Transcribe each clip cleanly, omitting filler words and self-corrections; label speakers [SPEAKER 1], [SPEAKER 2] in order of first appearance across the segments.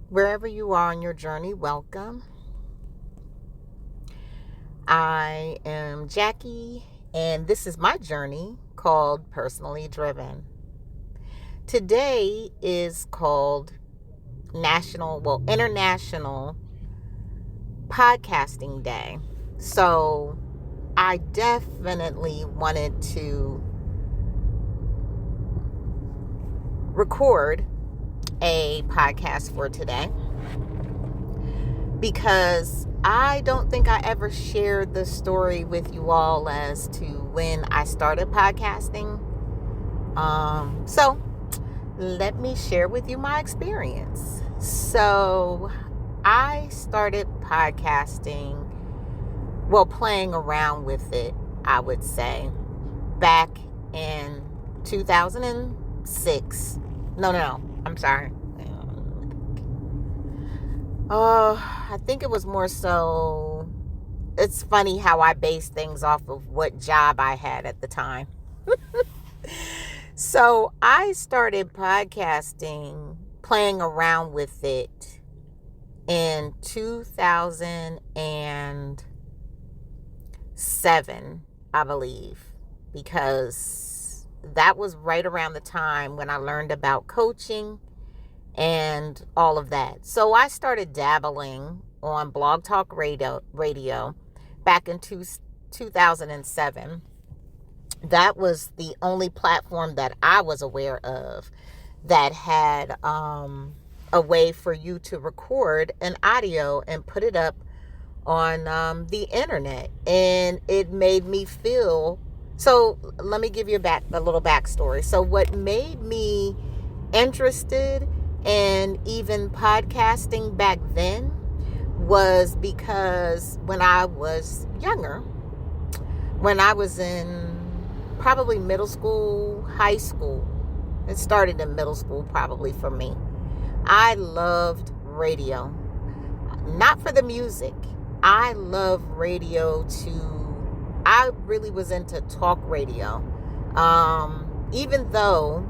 [SPEAKER 1] Wherever you are on your journey, welcome. I am Jacqui, and this is my journey called Personally Driven. Today is called International Podcasting Day. So I definitely wanted to record a podcast for today because I don't think I ever shared the story with you all as to when I started podcasting. So let me share with you my experience. So I started podcasting, playing around with it, I would say, back in 2006. No, I'm sorry. I think it was more so, it's funny how I base things off of what job I had at the time. So I started podcasting, playing around with it in 2007, I believe, because that was right around the time when I learned about coaching and all of that. So I started dabbling on Blog Talk Radio back in 2007. That was the only platform that I was aware of that had a way for you to record an audio and put it up on the internet. And it made me feel... So let me give you a little backstory. So what made me interested in even podcasting back then was because when I was younger, when I was in probably middle school, high school, it started in middle school probably for me, I loved radio. Not for the music. I love radio I really was into talk radio. Even though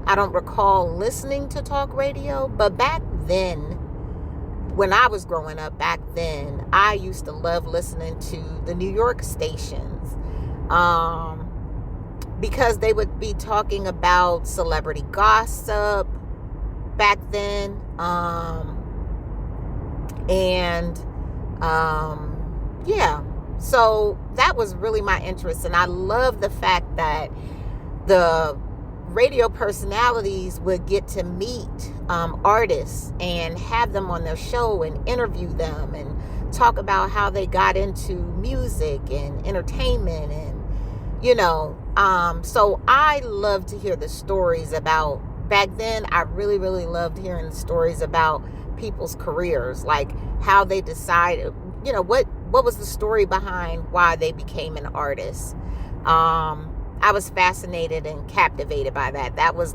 [SPEAKER 1] I don't recall listening to talk radio, but back then, when I was growing up back then, I used to love listening to the New York stations, because they would be talking about celebrity gossip back then, yeah. So that was really my interest, and I love the fact that the radio personalities would get to meet artists and have them on their show and interview them and talk about how they got into music and entertainment, and so I love to hear the stories about back then. I really, really loved hearing the stories about people's careers, like how they decided, what was the story behind why they became an artist. I was fascinated and captivated by that. That was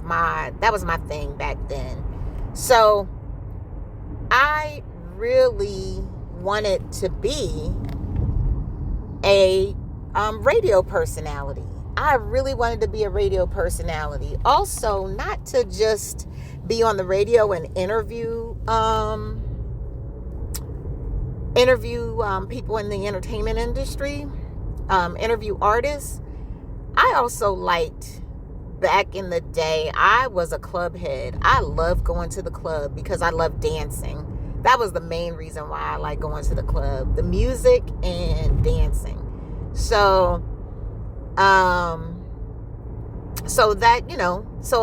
[SPEAKER 1] my thing back then. So I really wanted to be a radio personality. I really wanted to be a radio personality. Also, not to just be on the radio and interview people in the entertainment industry, interview artists. I also liked, back in the day, I was a club head. I loved going to the club because I loved dancing. That was the main reason why I like going to the club, the music and dancing. So, so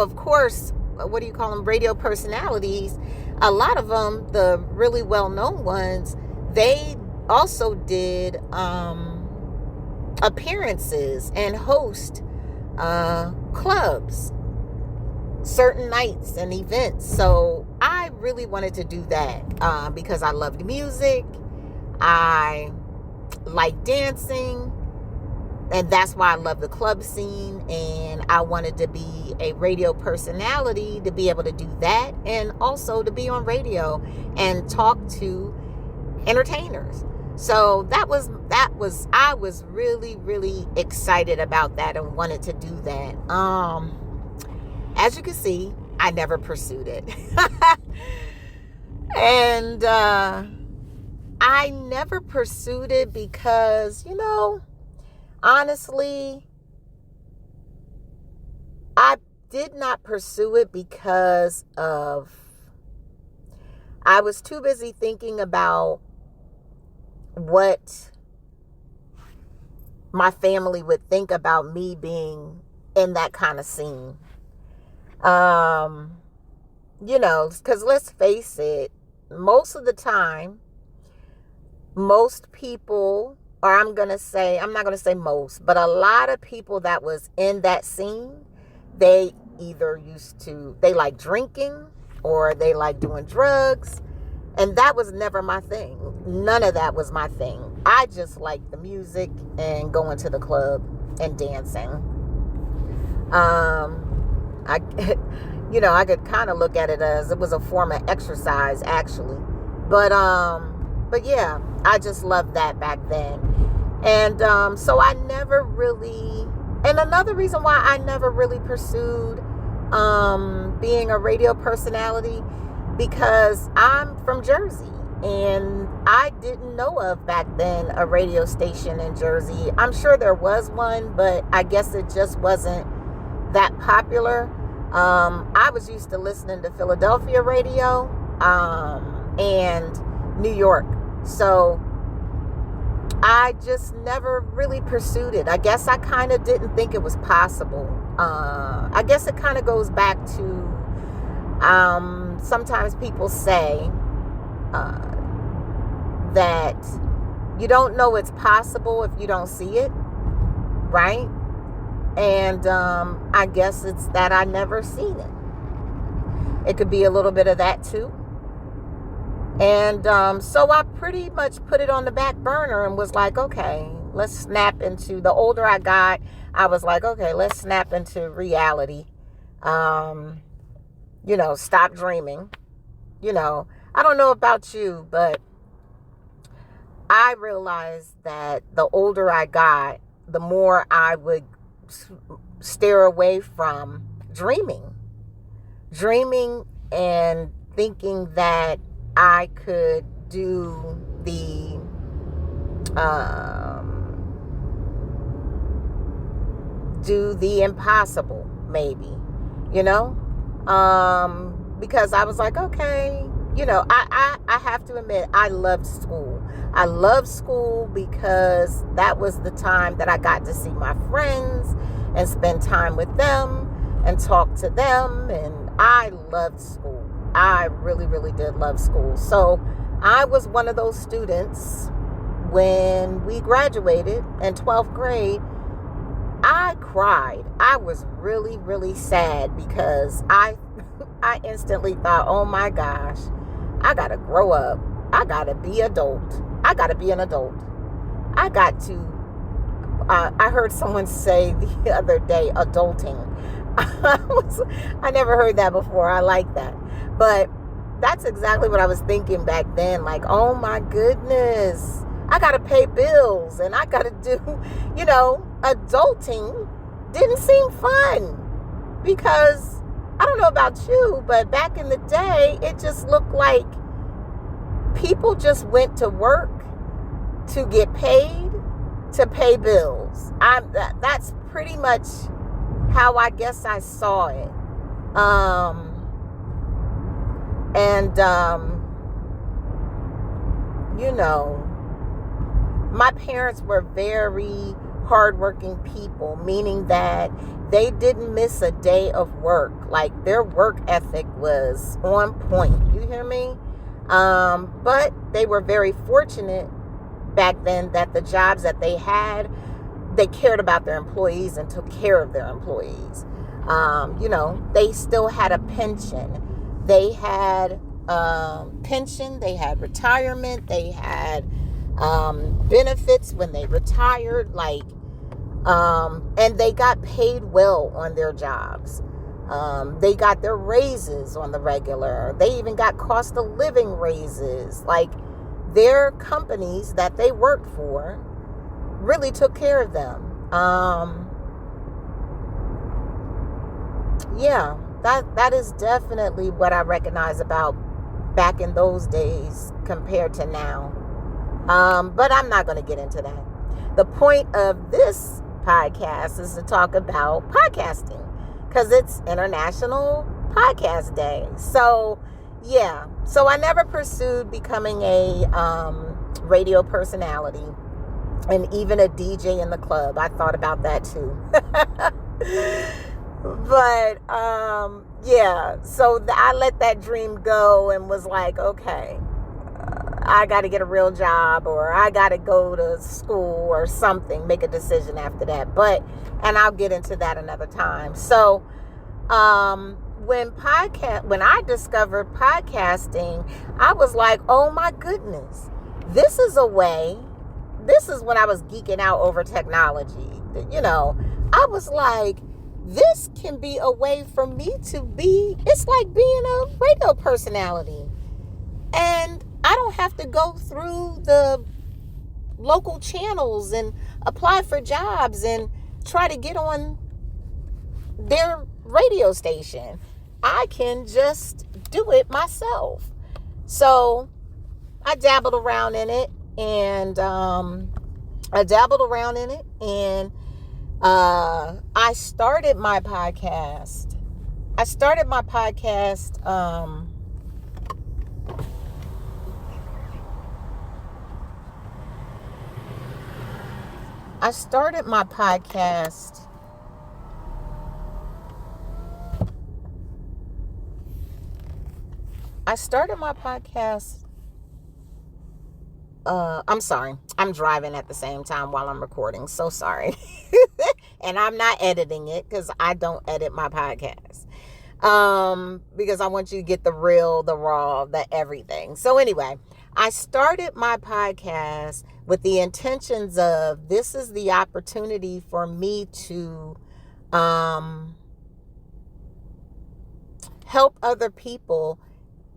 [SPEAKER 1] of course, what do you call them? Radio personalities. A lot of them, the really well-known ones, they also did appearances and host clubs certain nights and events. So I really wanted to do that because I loved music, I like dancing, and that's why I love the club scene. And I wanted to be a radio personality to be able to do that, and also to be on radio and talk to entertainers. So I was really, really excited about that and wanted to do that. As you can see, I never pursued it. And I never pursued it because, honestly, I did not pursue it because of, I was too busy thinking about what my family would think about me being in that kind of scene. Because let's face it, most of the time, most people, or I'm not going to say most, but a lot of people that was in that scene, they either they like drinking or they like doing drugs. And that was never my thing. None of that was my thing. I just liked the music and going to the club and dancing. I could kind of look at it as it was a form of exercise, actually. But yeah, I just loved that back then. And so I never really, and another reason why I never really pursued being a radio personality, because I'm from Jersey and I didn't know of back then a radio station in Jersey. I'm sure there was one, but I guess it just wasn't that popular. I was used to listening to Philadelphia radio and New York. So I just never really pursued it. I guess I kind of didn't think it was possible. I guess it kind of goes back to sometimes people say that you don't know it's possible if you don't see it, right? And I guess it's that I never seen it. It could be a little bit of that too. And so I pretty much put it on the back burner and was like, okay, let's snap into, the older I got, I was like, okay, let's snap into reality. Stop dreaming. I don't know about you, but I realized that the older I got, the more I would steer away from dreaming and thinking that I could do the impossible, maybe, because I was like, okay, I have to admit, I loved school. I loved school because that was the time that I got to see my friends and spend time with them and talk to them. And I loved school. I really, really did love school. So I was one of those students when we graduated in 12th grade. I cried. I was really, really sad because I instantly thought, oh my gosh, I got to grow up. I got to be adult. I got to be an adult. I got to, I heard someone say the other day, adulting. I never heard that before. I like that. But that's exactly what I was thinking back then. Like, oh my goodness, I got to pay bills and I got to do, adulting didn't seem fun because I don't know about you, but back in the day, it just looked like people just went to work to get paid to pay bills. That's pretty much how I guess I saw it. My parents were very hardworking people, meaning that they didn't miss a day of work. Like, their work ethic was on point. You hear me? But they were very fortunate back then that the jobs that they had, they cared about their employees and took care of their employees. They still had a pension. They had pension, they had retirement, they had benefits when they retired, and they got paid well on their jobs. They got their raises on the regular. They even got cost of living raises. Like, their companies that they worked for really took care of them. That is definitely what I recognize about back in those days compared to now. But I'm not going to get into that. The point of this podcast is to talk about podcasting because it's International Podcast Day. So, yeah. So I never pursued becoming a radio personality and even a DJ in the club. I thought about that too. But, yeah. So I let that dream go and was like, okay, I got to get a real job, or I got to go to school or something, make a decision after that. And I'll get into that another time. So, when I discovered podcasting, I was like, oh my goodness, this is when I was geeking out over technology. I was like, this can be a way for me it's like being a radio personality. And I don't have to go through the local channels and apply for jobs and try to get on their radio station. I can just do it myself. So I dabbled around in it, and I started my podcast. I started my podcast I'm sorry. I'm driving at the same time while I'm recording. So sorry. And I'm not editing it because I don't edit my podcast. Because I want you to get the real, the raw, the everything. So anyway, I started my podcast with the intentions of this is the opportunity for me to help other people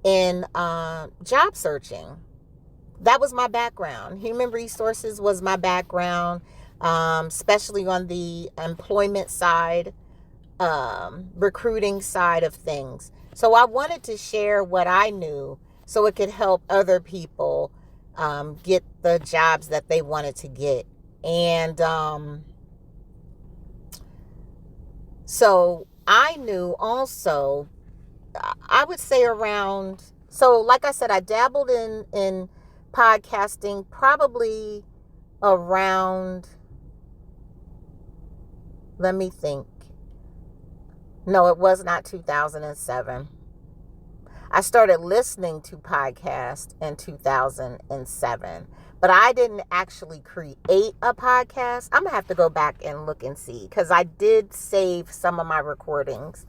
[SPEAKER 1] in job searching. That was my background. Human resources was my background, especially on the employment side, recruiting side of things. So I wanted to share what I knew so it could help other people get the jobs that they wanted to get. And so I knew also, I would say around, so like I said, I dabbled in podcasting probably around, let me think. No, it was not 2007. I started listening to podcasts in 2007, but I didn't actually create a podcast. I'm going to have to go back and look and see because I did save some of my recordings.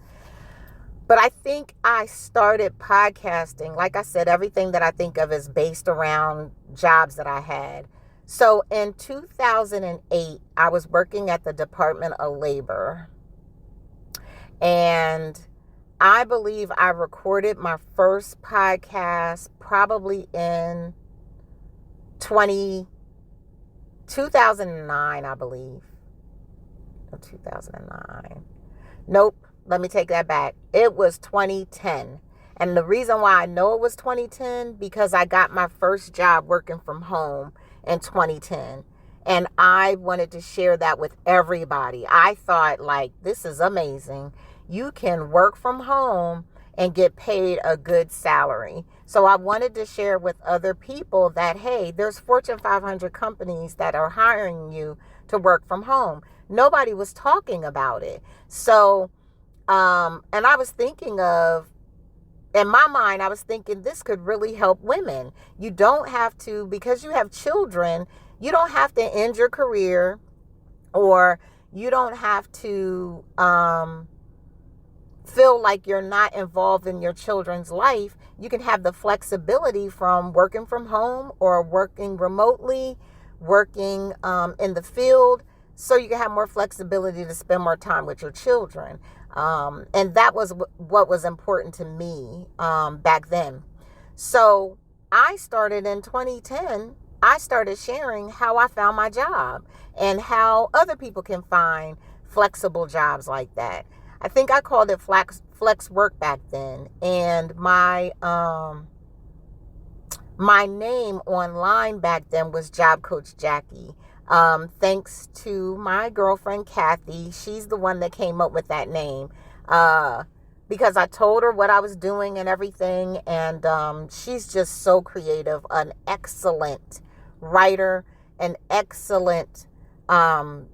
[SPEAKER 1] But I think I started podcasting. Like I said, everything that I think of is based around jobs that I had. So in 2008, I was working at the Department of Labor. And I believe I recorded my first podcast probably in 2009, I believe. Or 2009. Nope. Let me take that back. It was 2010. And the reason why I know it was 2010, because I got my first job working from home in 2010. And I wanted to share that with everybody. I thought, like, this is amazing. You can work from home and get paid a good salary. So I wanted to share with other people that, hey, there's Fortune 500 companies that are hiring you to work from home. Nobody was talking about it. So, and I was thinking in my mind, I was thinking this could really help women. You don't have to, because you have children, you don't have to end your career, or you don't have to feel like you're not involved in your children's life. You can have the flexibility from working from home or working remotely, working in the field, so you can have more flexibility to spend more time with your children. And that was what was important to me back then. So I started in 2010. I started sharing how I found my job and how other people can find flexible jobs like that. I think I called it flex work back then. And my My name online back then was Job Coach Jacqui. Thanks to my girlfriend Kathy. She's the one that came up with that name. Because I told her what I was doing and everything. And she's just so creative, an excellent writer, an excellent, her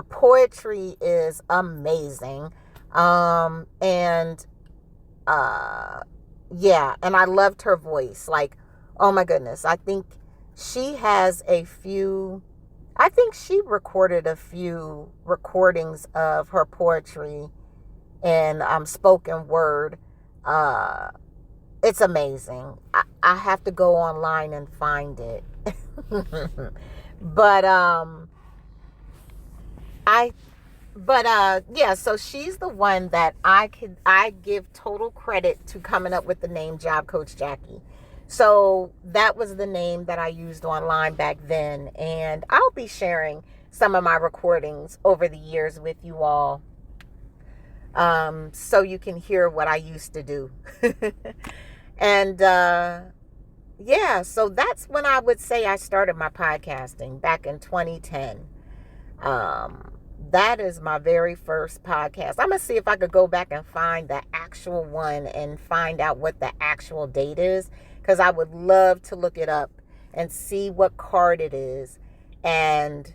[SPEAKER 1] poetry is amazing. And yeah, and I loved her voice. Like, oh my goodness. I think she recorded a few recordings of her poetry and spoken word. Uh, it's amazing. I have to go online and find it. But I yeah, so she's the one that I give total credit to coming up with the name Job Coach Jacqui. So that was the name that I used online back then, and I'll be sharing some of my recordings over the years with you all, so you can hear what I used to do. And yeah, so that's when I would say I started my podcasting back in 2010. That is my very first podcast. I'm going to see if I could go back and find the actual one and find out what the actual date is, because I would love to look it up and see what card it is and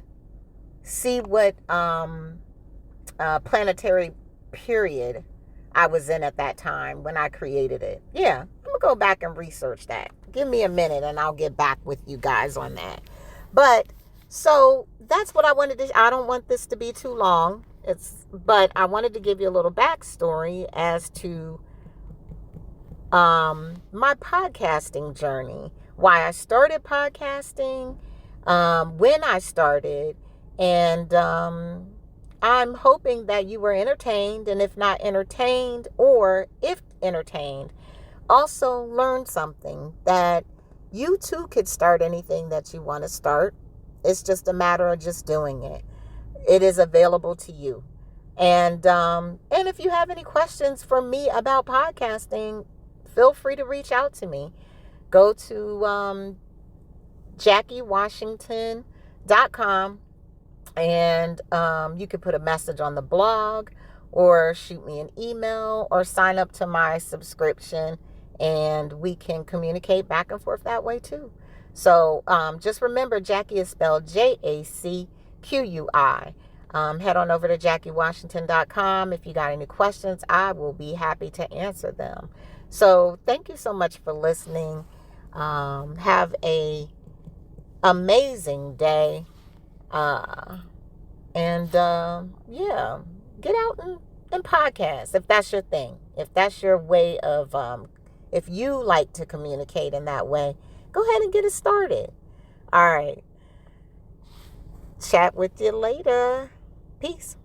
[SPEAKER 1] see what planetary period I was in at that time when I created it. Yeah, I'm going to go back and research that. Give me a minute and I'll get back with you guys on that. But so that's what I wanted to. I don't want this to be too long. But I wanted to give you a little backstory as to my podcasting journey, why I started podcasting, when I started, and I'm hoping that you were entertained, and if not entertained, or if entertained, also learn something that you too could start anything that you want to start. It's just a matter of just doing it. It is available to you. And if you have any questions for me about podcasting, feel free to reach out to me. Go to JacquiWashington.com, and you can put a message on the blog or shoot me an email or sign up to my subscription, and we can communicate back and forth that way too. So just remember, Jacqui is spelled JACQUI. Head on over to JacquiWashington.com. If you got any questions, I will be happy to answer them. So thank you so much for listening. Have a amazing day. Yeah, get out and podcast if that's your thing. If that's your way of, if you like to communicate in that way, go ahead and get it started. All right. Chat with you later. Peace.